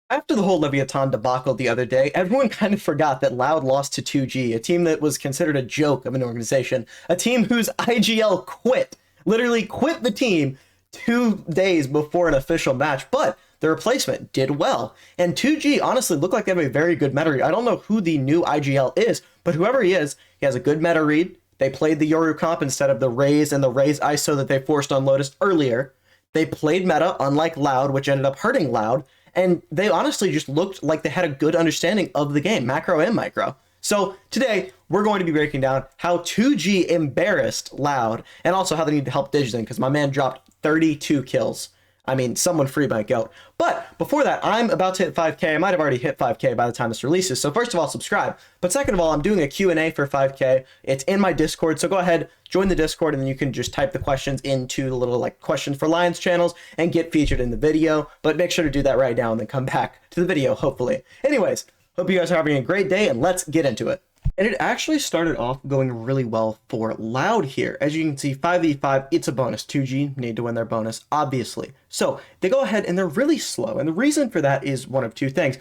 After the whole Leviathan debacle the other day, everyone kind of forgot that Loud lost to 2G, a team that was considered a joke of an organization, a team whose IGL quit, literally quit the team 2 days before an official match, but the replacement did well. And 2G honestly looked like they have a very good meta read. I don't know who the new IGL is, but whoever he is, he has a good meta read. They played the Yoru comp instead of the Raze and the Raze ISO that they forced on Lotus earlier. They played meta, unlike Loud, which ended up hurting Loud. And they honestly just looked like they had a good understanding of the game, macro and micro. So today, we're going to be breaking down how 2G embarrassed Loud, and also how they need to help Digizen, because my man dropped 32 kills. I mean, someone free my goat. But before that, I'm about to hit 5K. I might have already hit 5K by the time this releases. So first of all, subscribe. But second of all, I'm doing a Q&A for 5K. It's in my Discord. So go ahead, join the Discord, and then you can just type the questions into the little like questions for Lions channels and get featured in the video. But make sure to do that right now and then come back to the video, hopefully. Anyways, hope you guys are having a great day, and let's get into it. And it actually started off going really well for Loud here. As you can see, 5v5, it's a bonus. 2G need to win their bonus, obviously. So they go ahead and they're really slow. And the reason for that is one of two things.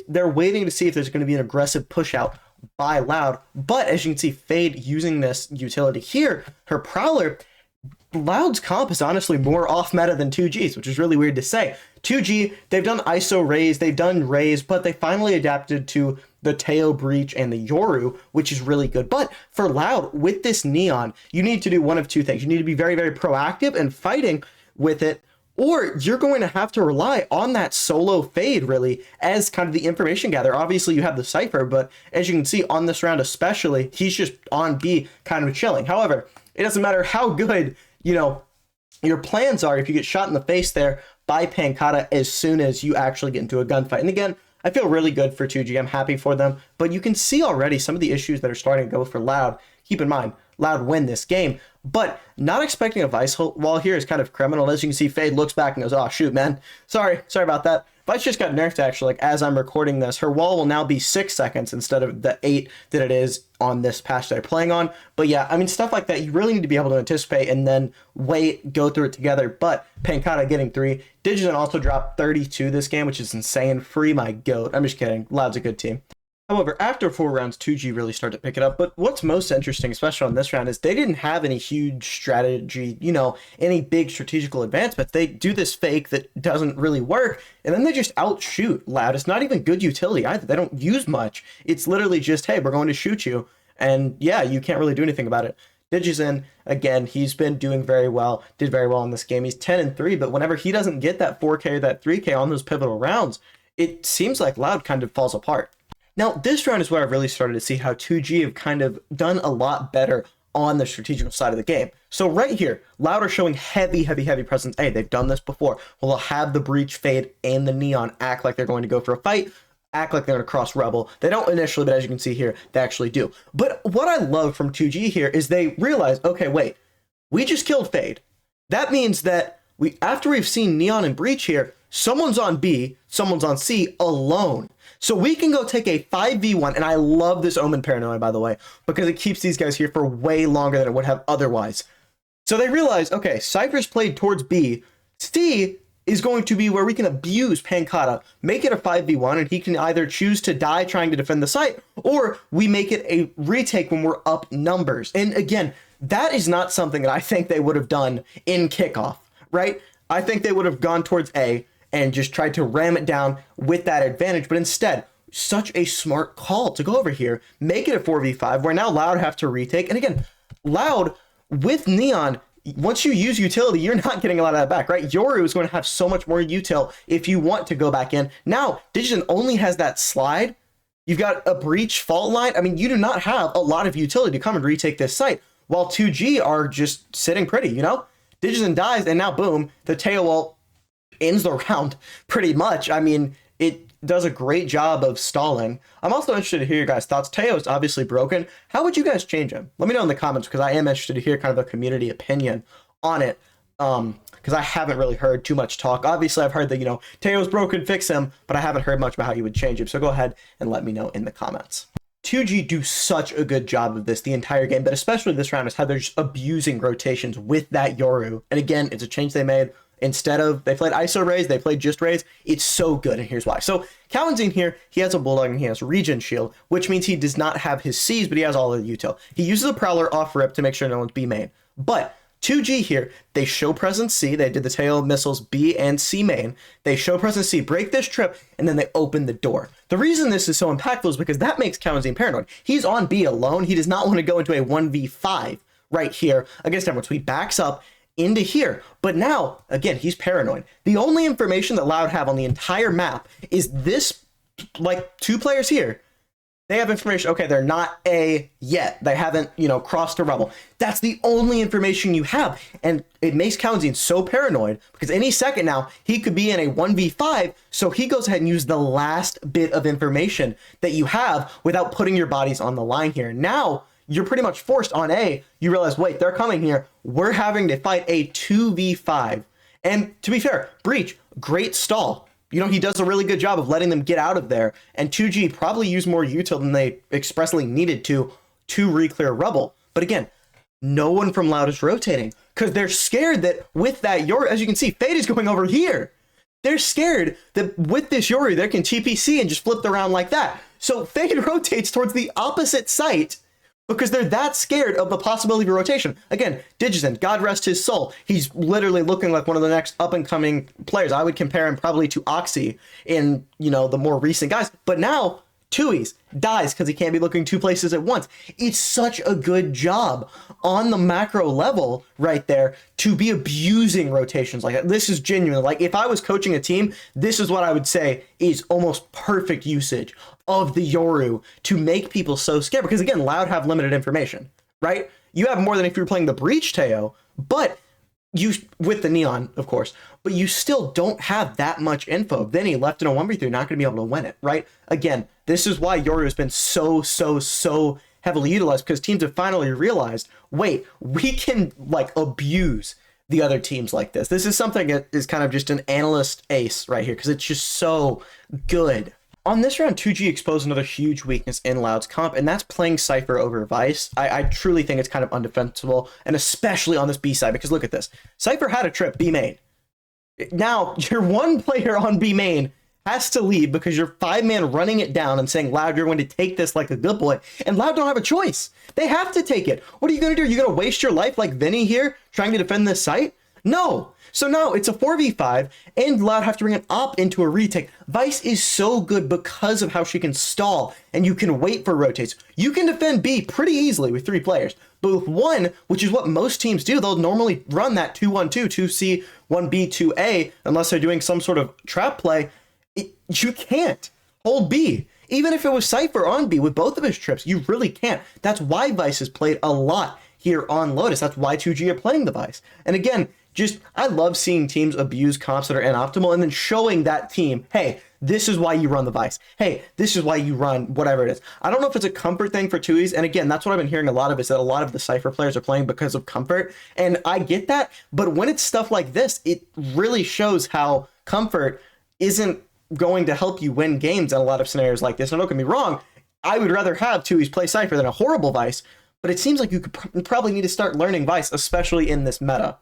They're waiting to see if there's going to be an aggressive push out by Loud. But as you can see, Fade using this utility here, her Prowler, Loud's comp is honestly more off meta than 2G's, which is really weird to say. 2G, they've done ISO Raze, they've done Raze, but they finally adapted to the Teo Breach and the Yoru, which is really good. But for Loud, with this Neon, you need to do one of two things. You need to be very, very proactive and fighting with it, or you're going to have to rely on that solo Fade, really, as kind of the information gather. Obviously, you have the Cypher, but as you can see on this round especially, he's just on B kind of chilling. However, it doesn't matter how good, your plans are if you get shot in the face there by Pankata as soon as you actually get into a gunfight. And again, I feel really good for 2G. I'm happy for them. But you can see already some of the issues that are starting to go for Loud. Keep in mind, Loud win this game. But not expecting a Vice wall here is kind of criminal. As you can see, Fade looks back and goes, oh, shoot, man. Sorry about that. Vice just got nerfed, actually, like, as I'm recording this. Her wall will now be 6 seconds instead of the 8 that it is on this patch that I'm playing on. But yeah, I mean, stuff like that, you really need to be able to anticipate and then wait, go through it together. But Pankata getting 3. Digizen also dropped 32 this game, which is insane. Free my goat. I'm just kidding. Loud's a good team. However, after 4 rounds, 2G really started to pick it up. But what's most interesting, especially on this round, is they didn't have any huge strategy, any big strategical advancements. They do this fake that doesn't really work, and then they just outshoot Loud. It's not even good utility either. They don't use much. It's literally just, hey, we're going to shoot you. And yeah, you can't really do anything about it. Digizen, again, he's been doing very well, did very well in this game. He's 10-3, but whenever he doesn't get that 4K or that 3K on those pivotal rounds, it seems like Loud kind of falls apart. Now, this round is where I really started to see how 2G have kind of done a lot better on the strategical side of the game. So right here, Loud are showing heavy presence. Hey, they've done this before. Well, they'll have the Breach, Fade, and the Neon act like they're going to go for a fight, act like they're going to cross Rebel. They don't initially, but as you can see here, they actually do. But what I love from 2G here is they realize, okay, wait, we just killed Fade. That means that after we've seen Neon and Breach here, someone's on B, someone's on C alone. So we can go take a 5v1, and I love this Omen Paranoia, by the way, because it keeps these guys here for way longer than it would have otherwise. So they realize, okay, Cypher's played towards B. C is going to be where we can abuse Pankata, make it a 5v1, and he can either choose to die trying to defend the site, or we make it a retake when we're up numbers. And again, that is not something that I think they would have done in kickoff, right? I think they would have gone towards A and just tried to ram it down with that advantage. But instead, such a smart call to go over here, make it a 4v5, where now Loud have to retake. And again, Loud with Neon, once you use utility, you're not getting a lot of that back, right? Yoru is going to have so much more util if you want to go back in. Now, Digizen only has that slide. You've got a Breach fault line. I mean, you do not have a lot of utility to come and retake this site, while 2G are just sitting pretty, Digizen dies, and now, boom, the Teo wall ends the round pretty much. I mean, it does a great job of stalling. I'm also interested to hear your guys' thoughts. Teo is obviously broken. How would you guys change him? Let me know in the comments, because I am interested to hear kind of a community opinion on it. Because I haven't really heard too much talk. Obviously, I've heard that, Teo's broken, fix him, but I haven't heard much about how you would change him. So go ahead and let me know in the comments. 2G do such a good job of this the entire game, but especially this round is how they're just abusing rotations with that Yoru. And again, it's a change they made. instead of, they played ISO Rays, they played just Rays. It's so good, and here's why. So Kalen's here, he has a Bulldog and he has Regen Shield, which means he does not have his Cs, but he has all of the util. He uses a Prowler off rip to make sure no one's B main. But 2G here, they show presence C, they did the tail missiles B and C main, they show presence C, break this trip, and then they open the door. The reason this is so impactful is because that makes Kalen's paranoid. He's on B alone, he does not want to go into a 1v5 right here against everyone, so he backs up into here. But now, again, he's paranoid. The only information that Loud have on the entire map is this, like, 2 players here. They have information, okay, they're not A yet. They haven't, crossed a rubble. That's the only information you have. And it makes Kalen's so paranoid because any second now, he could be in a 1v5, so he goes ahead and uses the last bit of information that you have without putting your bodies on the line here. Now, you're pretty much forced on A. You realize, wait, they're coming here. We're having to fight a 2v5. And to be fair, Breach, great stall. He does a really good job of letting them get out of there. And 2G probably used more util than they expressly needed to re-clear rubble. But again, no one from Loud is rotating because they're scared that with that Yoru, as you can see, Fade is going over here. They're scared that with this Yoru, they can TPC and just flip the round like that. So Fade rotates towards the opposite site because they're that scared of the possibility of rotation. Again, Digizin, God rest his soul. He's literally looking like one of the next up-and-coming players. I would compare him probably to Oxy in, the more recent guys. But now, Tui's dies because he can't be looking 2 places at once. It's such a good job on the macro level right there to be abusing rotations like that. This is genuine. Like, if I was coaching a team, this is what I would say is almost perfect usage of the Yoru to make people so scared. Because again, Loud have limited information, right? You have more than if you were playing the Breach Teo, but you, with the Neon, of course, but you still don't have that much info. Then he left in a 1v3, not going to be able to win it, right? Again, this is why Yoru has been so heavily utilized, because teams have finally realized, wait, we can abuse the other teams like this. This is something that is kind of just an analyst ace right here, because it's just so good. On this round, 2G exposed another huge weakness in Loud's comp, and that's playing Cypher over Vice. I truly think it's kind of undefensible, and especially on this B side, because look at this. Cypher had a trip B main. Now, your one player on B main has to leave because you're 5-man running it down and saying, Loud, you're going to take this like a good boy, and Loud don't have a choice. They have to take it. What are you going to do? Are you going to waste your life like Vinny here trying to defend this site? No. So now it's a 4v5, and Loud have to bring an op into a retake. Vice is so good because of how she can stall, and you can wait for rotates. You can defend B pretty easily with 3 players, but with 1, which is what most teams do, they'll normally run that 2-1-2, 2C, 1B, 2A, unless they're doing some sort of trap play. You can't hold B. Even if it was Cypher on B with both of his trips, you really can't. That's why Vice has played a lot here on Lotus. That's why 2G are playing the Vice. And again, I love seeing teams abuse comps that are inoptimal and then showing that team, hey, this is why you run the Vice. Hey, this is why you run whatever it is. I don't know if it's a comfort thing for Tui's. And again, that's what I've been hearing a lot of, is that a lot of the Cypher players are playing because of comfort. And I get that. But when it's stuff like this, it really shows how comfort isn't going to help you win games in a lot of scenarios like this. And don't get me wrong, I would rather have Tui's play Cypher than a horrible Vice. But it seems like you could probably need to start learning Vice, especially in this meta.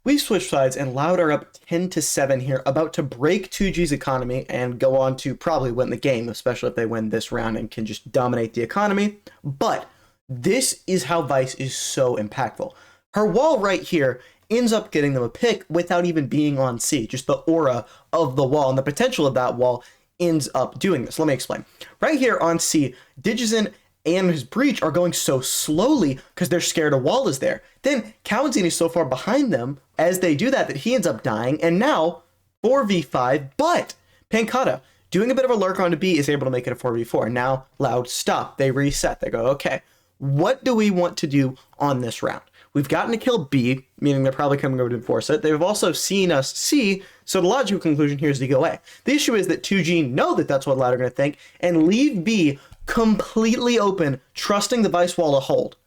We've switched sides, and Loud are up 10-7 here, about to break 2G's economy and go on to probably win the game, especially if they win this round and can just dominate the economy. But this is how Vice is so impactful. Her wall right here ends up getting them a pick without even being on C. Just the aura of the wall and the potential of that wall ends up doing this. Let me explain. Right here on C, Digizin and his Breach are going so slowly because they're scared a wall is there. Then Kalen's is so far behind them as they do that he ends up dying, and now 4v5, but Pankata, doing a bit of a lurk onto B, is able to make it a 4v4. Now Loud stop, they reset, they go, okay, what do we want to do on this round? We've gotten to kill B, meaning they're probably coming over to enforce it. They've also seen us C, so the logical conclusion here is to go A. The issue is that 2G know that that's what Loud are going to think, and leave B completely open, trusting the Vice wall to hold.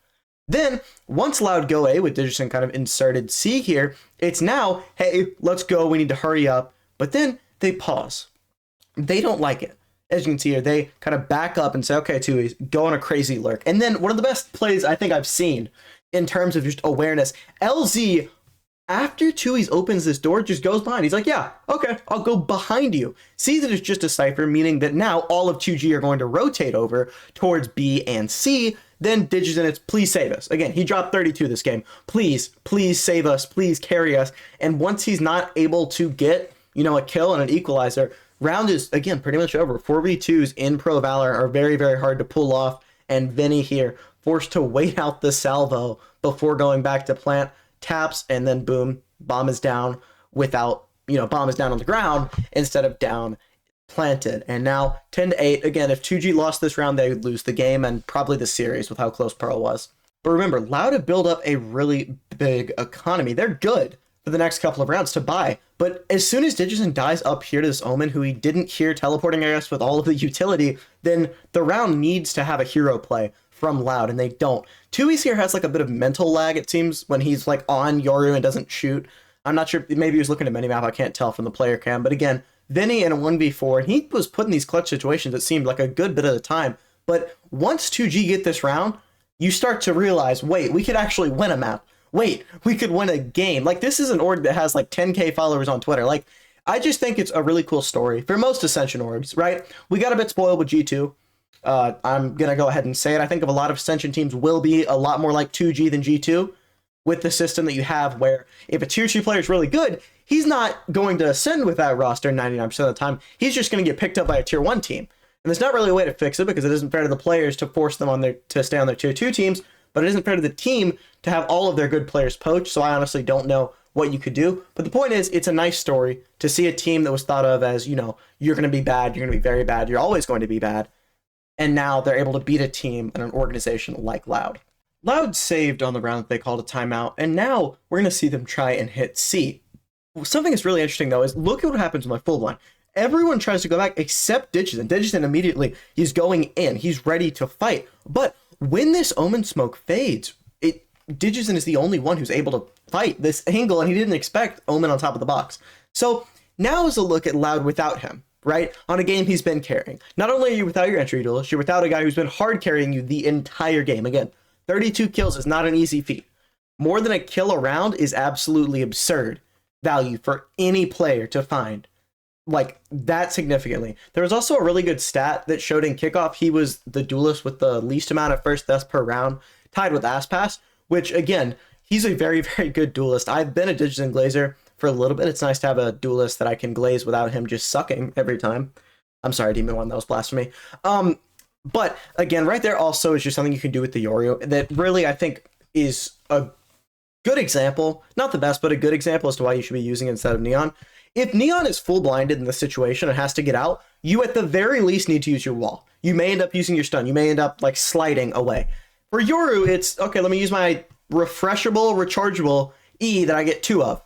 Then, once Loud go A with Digizin kind of inserted C here, it's now, hey, let's go, we need to hurry up. But then they pause. They don't like it. As you can see here, they kind of back up and say, okay, Tui's, go on a crazy lurk. And then one of the best plays I think I've seen in terms of just awareness, LZ After Tui's opens this door, just goes behind. He's like, yeah, okay, I'll go behind you. Sees it as just a cipher, meaning that now all of 2G are going to rotate over towards B and C. Then Digison, it's please save us. Again, he dropped 32 this game. Please, please save us. Please carry us. And once he's not able to get, a kill and an equalizer, round is, again, pretty much over. 4v2s in Pro Valor are very, very hard to pull off. And Vinny here, forced to wait out the salvo before going back to plant. Taps, and then boom, bomb is down without, bomb is down on the ground instead of down planted. And now 10-8. Again, if 2G lost this round, they would lose the game and probably the series with how close Pearl was. But remember, Loud have built up a really big economy. They're good for the next couple of rounds to buy. But as soon as Digison dies up here to this Omen, who he didn't hear teleporting, I guess, with all of the utility, then the round needs to have a hero play from Loud, and they don't. Tui's here has like a bit of mental lag, it seems, when he's like on Yoru and doesn't shoot. I'm not sure, maybe he was looking at minimap, I can't tell from the player cam, but again, Vinny in a 1v4, and he was put in these clutch situations, it seemed like a good bit of the time, but once 2G get this round, you start to realize, wait, we could actually win a map. Wait, we could win a game. Like, this is an org that has like 10k followers on Twitter. Like, I just think it's a really cool story for most Ascension orgs, right? We got a bit spoiled with G2. I'm going to go ahead and say it. I think of a lot of Ascension teams will be a lot more like 2G than G2 with the system that you have where if a tier 2 player is really good, he's not going to ascend with that roster 99% of the time. He's just going to get picked up by a tier 1 team. And there's not really a way to fix it because it isn't fair to the players to force them to stay on their tier 2 teams, but it isn't fair to the team to have all of their good players poached. So I honestly don't know what you could do. But the point is, it's a nice story to see a team that was thought of as, you're going to be bad, you're going to be very bad, you're always going to be bad. And now they're able to beat a team and an organization like Loud. Loud saved on the round that they called a timeout, and now we're going to see them try and hit C. Something that's really interesting, though, is look at what happens with my full blind. Everyone tries to go back except Digison. Digison immediately, he's going in. He's ready to fight. But when this Omen smoke fades, Digison is the only one who's able to fight this angle, and he didn't expect Omen on top of the box. So now is a look at Loud without him. Right? On a game he's been carrying. Not only are you without your entry duelist, you're without a guy who's been hard carrying you the entire game. Again, 32 kills is not an easy feat. More than a kill a round is absolutely absurd value for any player to find. Like, that significantly. There was also a really good stat that showed in kickoff he was the duelist with the least amount of first deaths per round, tied with Aspas, which, again, he's a very, very good duelist. I've been a Digison Glazer for a little bit. It's nice to have a duelist that I can glaze without him just sucking every time. I'm sorry, Demon One, that was blasphemy. But again, right there also is just something you can do with the Yoru that really I think is a good example, not the best, but a good example as to why you should be using it instead of Neon. If Neon is full blinded in the situation and has to get out, you at the very least need to use your wall. You may end up using your stun. You may end up like sliding away. For Yoru, it's okay, let me use my refreshable, rechargeable E that I get 2 of.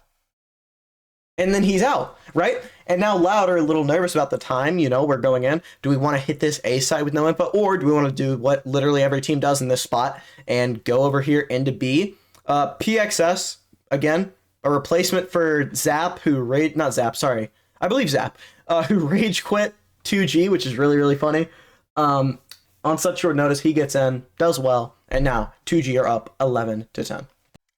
And then he's out, right? And now Loud are a little nervous about the time, we're going in. Do we want to hit this A side with no info? Or do we want to do what literally every team does in this spot and go over here into B? PXS, again, a replacement for Zap, I believe Zap, who rage quit 2G, which is really, really funny. On such short notice, he gets in, does well, and now 2G are up 11-10.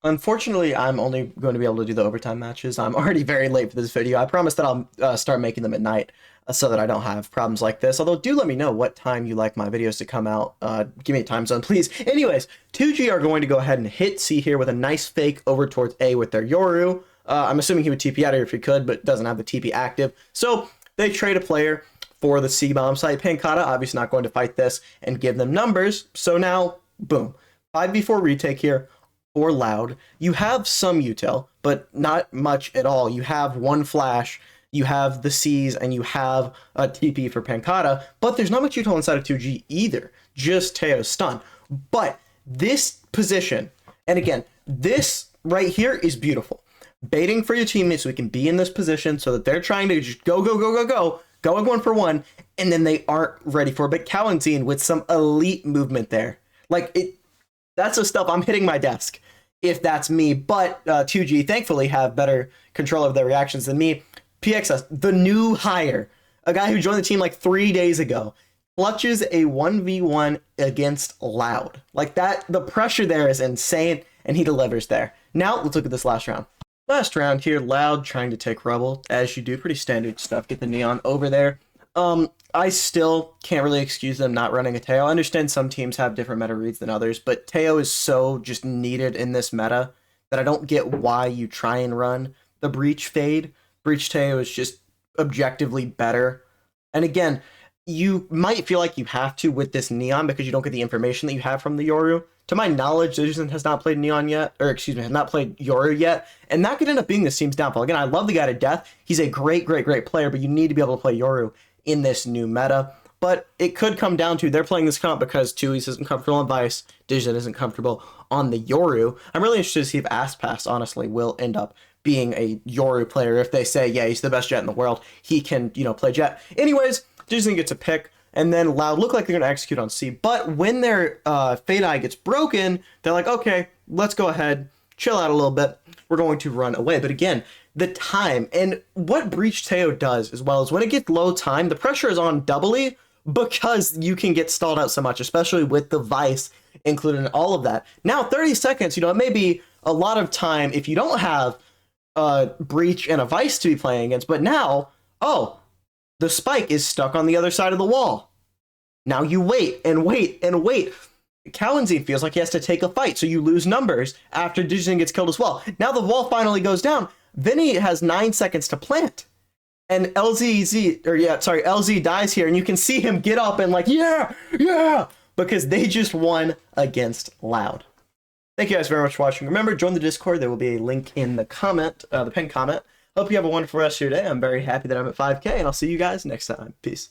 Unfortunately, I'm only going to be able to do the overtime matches. I'm already very late for this video. I promise that I'll start making them at night so that I don't have problems like this. Although, do let me know what time you like my videos to come out. Give me a time zone, please. Anyways, 2G are going to go ahead and hit C here with a nice fake over towards A with their Yoru. I'm assuming he would TP out here if he could, but doesn't have the TP active. So they trade a player for the C bomb site. Pankata obviously not going to fight this and give them numbers. So now, boom, 5v4 retake here. Or Loud. You have some util, but not much at all. You have one flash, you have the C's, and you have a TP for Pankata, but there's not much util inside of 2G either. Just Teo's stun. But this position, and again, this right here is beautiful. Baiting for your teammates so we can be in this position so that they're trying to just go 1-for-1, and then they aren't ready for it. But Kalenzine with some elite movement there. Like, that's the stuff I'm hitting my desk if that's me, but 2G thankfully have better control of their reactions than me. PXS, the new hire, a guy who joined the team like 3 days ago, clutches a 1v1 against Loud. Like that, the pressure there is insane, and he delivers there. Now, let's look at this last round. Last round here, Loud trying to take Rubble, as you do. Pretty standard stuff. Get the Neon over there. I still can't really excuse them not running a Teo. I understand some teams have different meta reads than others, but Teo is so just needed in this meta that I don't get why you try and run the Breach Fade. Breach Teo is just objectively better. And again, you might feel like you have to with this Neon because you don't get the information that you have from the Yoru. To my knowledge, Citizen has not played Neon yet, or excuse me, has not played Yoru yet, and that could end up being this team's downfall. Again, I love the guy to death. He's a great player, but you need to be able to play Yoru in this new meta. But it could come down to they're playing this comp because Tui's isn't comfortable on Vice, Digital isn't comfortable on the Yoru. I'm really interested to see if Aspas, honestly, will end up being a Yoru player. If they say, yeah, he's the best Jet in the world, he can, play Jet. Anyways, Digital gets a pick. And then Loud look like they're going to execute on C. But when their Fade Eye gets broken, they're like, okay, let's go ahead, chill out a little bit. We're going to run away. But again, the time and what Breach Teo does as well is when it gets low time, the pressure is on doubly because you can get stalled out so much, especially with the Vice included in all of that. Now, 30 seconds, it may be a lot of time if you don't have Breach and a Vice to be playing against. But now, the spike is stuck on the other side of the wall. Now you wait and wait and wait. Kalenzi feels like he has to take a fight, so you lose numbers after Digizin gets killed as well. Now the wall finally goes down. Vinny has 9 seconds to plant. And LZ dies here, and you can see him get up and like, yeah, because they just won against Loud. Thank you guys very much for watching. Remember, join the Discord. There will be a link in the comment, the pinned comment. Hope you have a wonderful rest of your day. I'm very happy that I'm at 5K, and I'll see you guys next time. Peace.